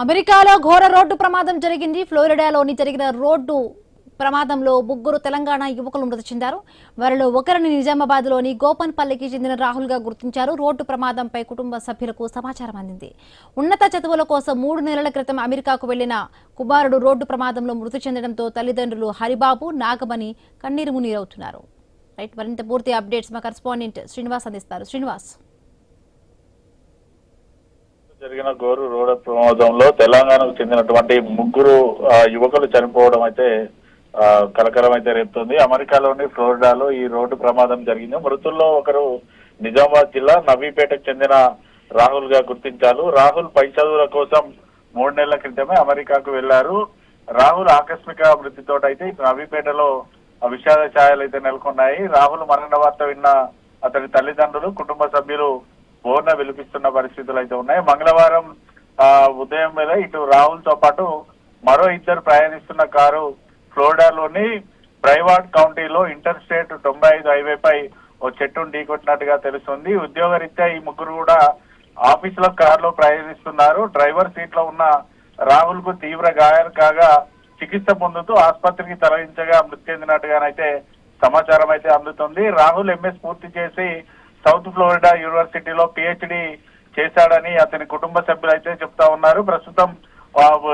అమెరికాలో ఘోర రోడ్డు ప్రమాదం జరిగింది. ఫ్లోరిడాలోని జరిగిన రోడ్డు ప్రమాదంలో ముగ్గురు తెలంగాణ యువకులు మృతి చెందారు. వారిలో ఒకరిని నిజామాబాద్లోని గోపన్పల్లికి చెందిన రాహుల్గా గుర్తించారు. రోడ్డు ప్రమాదంపై కుటుంబ సభ్యులకు సమాచారం అందింది. ఉన్నత చదువుల కోసం 3 నెలల క్రితం అమెరికాకు వెళ్లిన కుమారుడు రోడ్డు ప్రమాదంలో మృతి చెందడంతో తల్లిదండ్రులు హరిబాబు, నాగమణి కన్నీరు మున్నీరవుతున్నారు. రైట్, మరింత పూర్తి అప్డేట్స్ మా కరెస్పాండెంట్ శ్రీనివాస్ అందిస్తారు. శ్రీనివాస్, జరిగిన ఘోర రోడ్డు ప్రమాదంలో తెలంగాణకు చెందినటువంటి ముగ్గురు యువకులు చనిపోవడం అయితే కలకలం అయితే రేపుతుంది. అమెరికాలోని ఫ్లోరిడాలో ఈ రోడ్డు ప్రమాదం జరిగింది. మృతుల్లో ఒకరు నిజామాబాద్ జిల్లా నవీపేటకు చెందిన రాహుల్ గా గుర్తించారు. రాహుల్ పై చదువుల కోసం 3 నెలల క్రితమే అమెరికాకు వెళ్లారు. రాహుల్ ఆకస్మిక మృతితో అయితే నవీపేటలో విషాద ఛాయలు అయితే నెలకొన్నాయి. రాహుల్ మరణ వార్త విన్న అతని తల్లిదండ్రులు, కుటుంబ సభ్యులు బోర్న విలిపిస్తున్న పరిస్థితులు అయితే ఉన్నాయి. మంగళవారం ఉదయం వేళ ఇటు రాహుల్ తో పాటు మరో ఇద్దరు ప్రయాణిస్తున్న కారు ఫ్లోరిడాలోని బ్రైవార్డ్ కౌంటీలో ఇంటర్ స్టేట్ 95 హైవేపై ఓ చెట్టును ఢీకొట్టినట్టుగా తెలుస్తుంది. ఉద్యోగరీత్యా ఈ ముగ్గురు కూడా ఆఫీసులో కారులో ప్రయాణిస్తున్నారు. డ్రైవర్ సీట్ లో ఉన్న రాహుల్ కు తీవ్ర గాయాలు కాగా చికిత్స పొందుతూ ఆసుపత్రికి తరలించగా మృతి చెందినట్టుగానైతే సమాచారం అయితే అందుతుంది. రాహుల్ ఎంఎస్ పూర్తి చేసి సౌత్ ఫ్లోరిడా యూనివర్సిటీలో పిహెచ్డి చేశాడని అతని కుటుంబ సభ్యులు అయితే చెప్తా ఉన్నారు. ప్రస్తుతం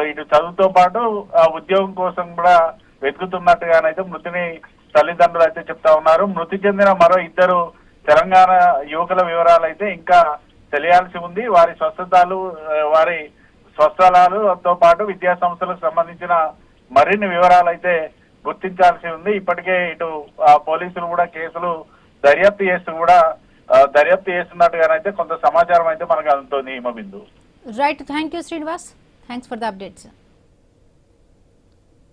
ఇటు చదువుతో పాటు ఉద్యోగం కోసం కూడా వెతుకుతున్నట్టుగానైతే మృతిని తల్లిదండ్రులు అయితే చెప్తా ఉన్నారు. మృతి చెందిన మరో ఇద్దరు తెలంగాణ యువకుల వివరాలు అయితే ఇంకా తెలియాల్సి ఉంది. వారి స్వస్థలాలతో పాటు విద్యా సంస్థలకు సంబంధించిన మరిన్ని వివరాలు అయితే గుర్తించాల్సి ఉంది. ఇప్పటికే ఇటు పోలీసులు కూడా కేసులు దర్యాప్తు చేస్తున్నట్టుగానైతే కొంత సమాచారం అయితే మనకు అందుతోంది. Himabindu. Right, thank you Srinivas, thanks for the updates.